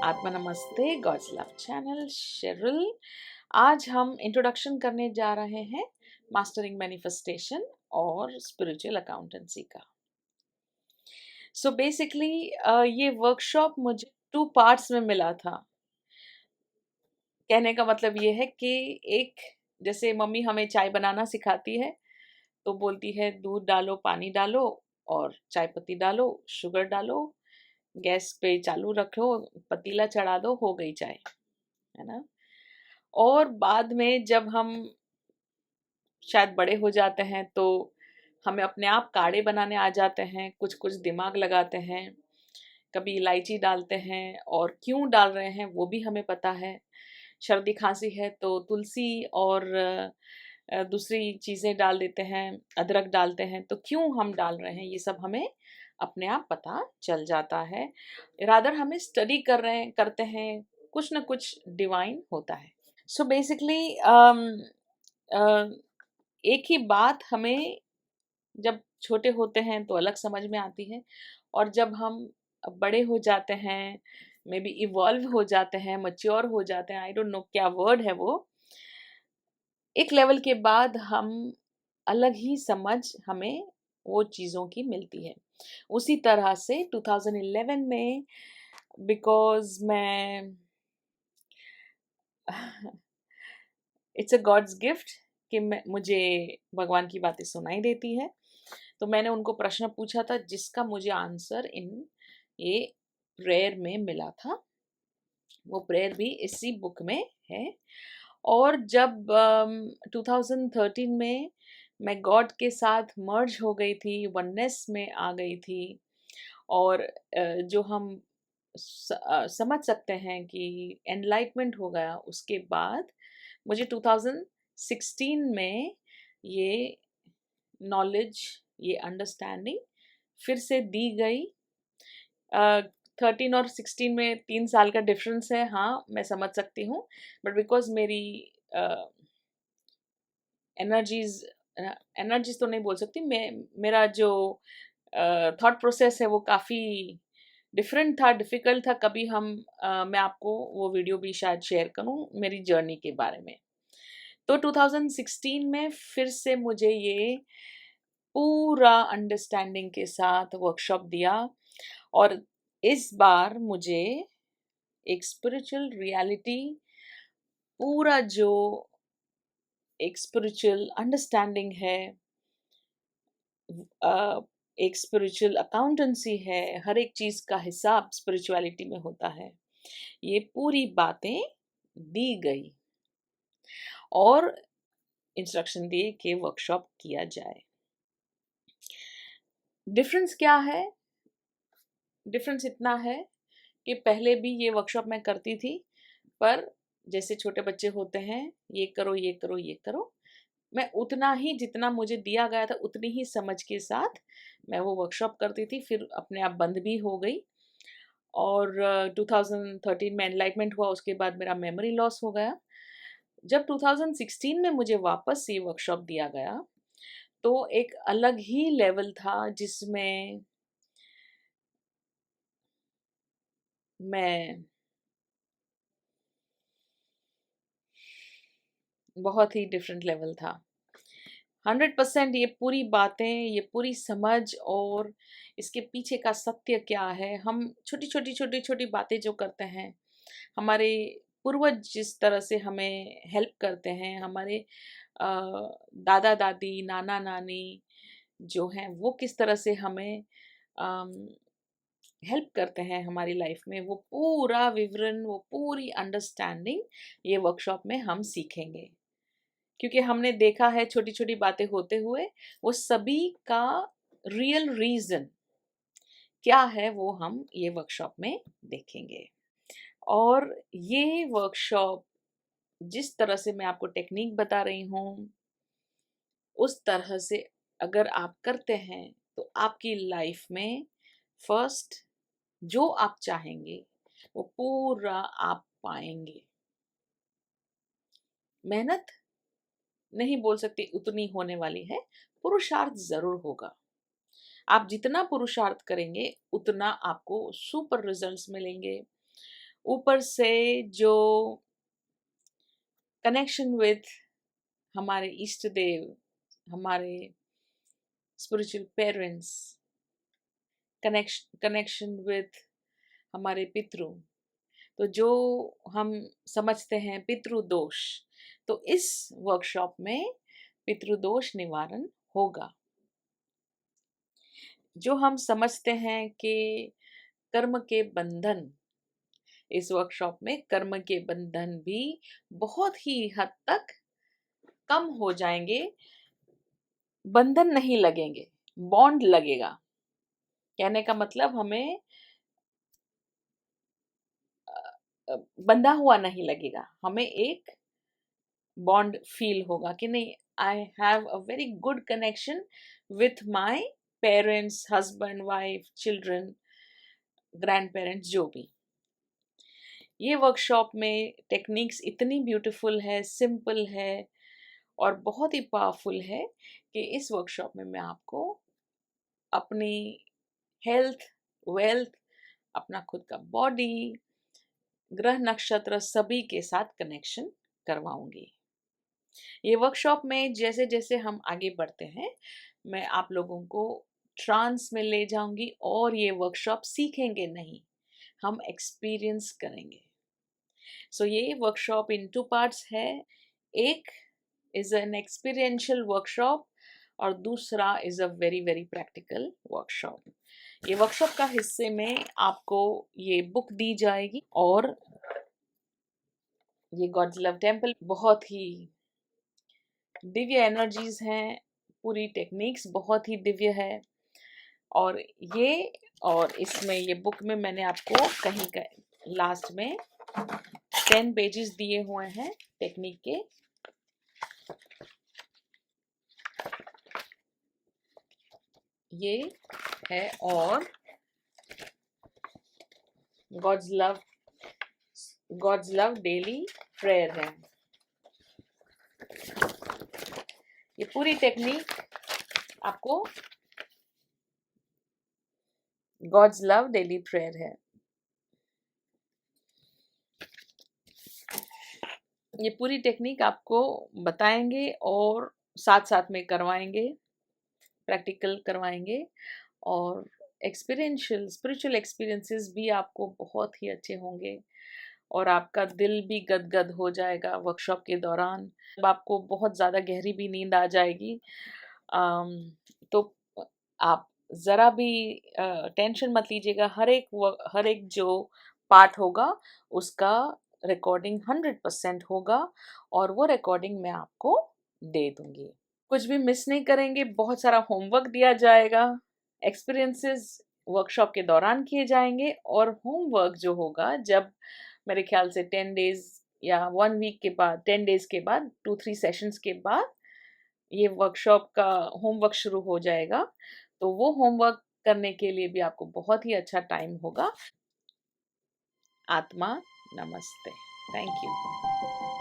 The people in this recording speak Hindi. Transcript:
आत्मा नमस्ते, गॉड्स लव चैनल शेरिल। आज हम इंट्रोडक्शन करने जा रहे हैं मास्टरिंग मैनिफेस्टेशन और स्पिरिचुअल अकाउंटेंसी का। सो बेसिकली ये वर्कशॉप मुझे 2 पार्ट्स में मिला था। कहने का मतलब ये है कि एक, जैसे मम्मी हमें चाय बनाना सिखाती है तो बोलती है दूध डालो, पानी डालो और चाय पत्ती डालो, शुगर डालो, गैस पे चालू रखो, पतीला चढ़ा दो, हो गई चाय, है ना। और बाद में जब हम शायद बड़े हो जाते हैं तो हमें अपने आप काढ़े बनाने आ जाते हैं, कुछ कुछ दिमाग लगाते हैं, कभी इलायची डालते हैं और क्यों डाल रहे हैं वो भी हमें पता है। सर्दी खांसी है तो तुलसी और दूसरी चीज़ें डाल देते हैं, अदरक डालते हैं, तो क्यों हम डाल रहे हैं ये सब हमें अपने आप पता चल जाता है। रादर हमें स्टडी करते हैं, कुछ ना कुछ डिवाइन होता है। सो बेसिकली एक ही बात हमें जब छोटे होते हैं तो अलग समझ में आती है, और जब हम बड़े हो जाते हैं, मे बी इवॉल्व हो जाते हैं, मच्योर हो जाते हैं, आई डोंट नो क्या वर्ड है वो, एक लेवल के बाद हम अलग ही समझ हमें वो चीज़ों की मिलती है। उसी तरह से 2011 में, बिकॉज मैं इट्स अ गॉड्स गिफ्ट कि मुझे भगवान की बातें सुनाई देती है, तो मैंने उनको प्रश्न पूछा था जिसका मुझे आंसर इन ये प्रेयर में मिला था। वो प्रेयर भी इसी बुक में है। और जब 2013 में मैं गॉड के साथ मर्ज हो गई थी, वननेस में आ गई थी, और जो हम समझ सकते हैं कि एनलाइटमेंट हो गया, उसके बाद मुझे 2016 में ये नॉलेज, ये अंडरस्टैंडिंग फिर से दी गई। 13 और 16 में 3 साल का डिफरेंस है, हाँ मैं समझ सकती हूँ, बट बिकॉज मेरी एनर्जीज एनर्जीज तो नहीं बोल सकती मैं, मेरा जो थॉट प्रोसेस है वो काफ़ी डिफरेंट था, डिफ़िकल्ट था। कभी मैं आपको वो वीडियो भी शायद शेयर करूँ मेरी जर्नी के बारे में। तो 2016 में फिर से मुझे ये पूरा अंडरस्टैंडिंग के साथ वर्कशॉप दिया, और इस बार मुझे एक स्पिरिचुअल रियलिटी, पूरा जो एक स्पिरिचुअल अंडरस्टैंडिंग है, एक स्पिरिचुअल अकाउंटेंसी है, हर एक चीज़ का हिसाब स्पिरिचुअलिटी में होता है, ये पूरी बातें दी गई और इंस्ट्रक्शन दिए कि वर्कशॉप किया जाए। डिफरेंस क्या है? डिफरेंस इतना है कि पहले भी ये वर्कशॉप मैं करती थी, पर जैसे छोटे बच्चे होते हैं, ये करो, ये करो, ये करो, मैं उतना ही जितना मुझे दिया गया था उतनी ही समझ के साथ मैं वो वर्कशॉप करती थी, फिर अपने आप बंद भी हो गई। और 2013 में एनलाइटमेंट हुआ, उसके बाद मेरा मेमोरी लॉस हो गया। जब 2016 में मुझे वापस ये वर्कशॉप दिया गया, तो एक अलग ही लेवल था जिसमें मैं बहुत ही डिफरेंट लेवल था। 100% ये पूरी बातें, ये पूरी समझ और इसके पीछे का सत्य क्या है, हम छोटी-छोटी बातें जो करते हैं, हमारे पूर्वज जिस तरह से हमें हेल्प करते हैं, हमारे दादा-दादी, नाना-नानी जो हैं, वो किस तरह से हमें अम, हेल्प करते हैं हमारी लाइफ में, वो पूरा विवरण, वो पूरी अंडरस्टैंडिंग ये वर्कशॉप में हम सीखेंगे। क्योंकि हमने देखा है छोटी-छोटी बातें होते हुए, वो सभी का रियल रीज़न क्या है वो हम ये वर्कशॉप में देखेंगे। और ये वर्कशॉप जिस तरह से मैं आपको टेक्नीक बता रही हूँ, उस तरह से अगर आप करते हैं तो आपकी लाइफ में फर्स्ट जो आप चाहेंगे वो पूरा आप पाएँगे। मेहनत नहीं बोल सकती उतनी होने वाली है, पुरुषार्थ ज़रूर होगा। आप जितना पुरुषार्थ करेंगे उतना आपको सुपर रिजल्ट्स मिलेंगे, ऊपर से जो कनेक्शन विथ हमारे इष्ट देव, हमारे स्पिरिचुअल पेरेंट्स, कनेक्शन विथ हमारे पितरों, तो जो हम समझते हैं पितृदोष, तो इस वर्कशॉप में पितृदोष निवारण होगा। जो हम समझते हैं कि कर्म के बंधन, इस वर्कशॉप में कर्म के बंधन भी बहुत ही हद तक कम हो जाएंगे, बंधन नहीं लगेंगे, बॉन्ड लगेगा। कहने का मतलब हमें बंधा हुआ नहीं लगेगा, हमें एक बॉन्ड फील होगा कि नहीं, I have a very good connection with my parents, husband, wife, children, grand parents, जो भी। ये वर्कशॉप में टेक्निक्स इतनी ब्यूटीफुल है, सिंपल है और बहुत ही पावरफुल है कि इस वर्कशॉप में मैं आपको अपनी हेल्थ, वेल्थ, अपना खुद का बॉडी, ग्रह नक्षत्र सभी के साथ कनेक्शन करवाऊंगी। ये वर्कशॉप में जैसे जैसे हम आगे बढ़ते हैं, मैं आप लोगों को ट्रांस में ले जाऊंगी और ये वर्कशॉप सीखेंगे नहीं, हम एक्सपीरियंस करेंगे। सो ये वर्कशॉप इन 2 पार्ट्स है। एक इज एन एक्सपीरियंशियल वर्कशॉप और दूसरा is a very very practical workshop. ये वर्कशॉप का हिस्से में आपको ये बुक दी जाएगी और ये गॉड्स लव टेम्पल बहुत ही दिव्य एनर्जीज हैं, पूरी टेक्निक्स बहुत ही दिव्य है। और ये और इसमें ये बुक में मैंने आपको कहीं का लास्ट में 10 पेजेस दिए हुए हैं टेक्निक के। ये है और गॉड्स लव डेली प्रेयर है। ये पूरी टेक्निक आपको गॉड्स लव डेली प्रेयर है। ये पूरी टेक्निक आपको बताएंगे और साथ साथ में करवाएंगे, प्रैक्टिकल करवाएंगे और एक्सपीरियंशियल स्पिरिचुअल एक्सपीरियंसेस भी आपको बहुत ही अच्छे होंगे और आपका दिल भी गदगद हो जाएगा वर्कशॉप के दौरान। अब आपको बहुत ज़्यादा गहरी भी नींद आ जाएगी। तो आप ज़रा भी टेंशन मत लीजिएगा। हर एक जो पार्ट होगा उसका रिकॉर्डिंग 100% होगा और वो रिकॉर्डिंग मैं आपको दे दूंगी। कुछ भी मिस नहीं करेंगे। बहुत सारा होमवर्क दिया जाएगा, एक्सपीरियंसेस वर्कशॉप के दौरान किए जाएंगे और होमवर्क जो होगा जब मेरे ख्याल से 10 डेज या 1 वीक के बाद, 10 डेज के बाद, 2-3 सेशंस के बाद ये वर्कशॉप का होमवर्क शुरू हो जाएगा। तो वो होमवर्क करने के लिए भी आपको बहुत ही अच्छा टाइम होगा। आत्मा नमस्ते। Thank you.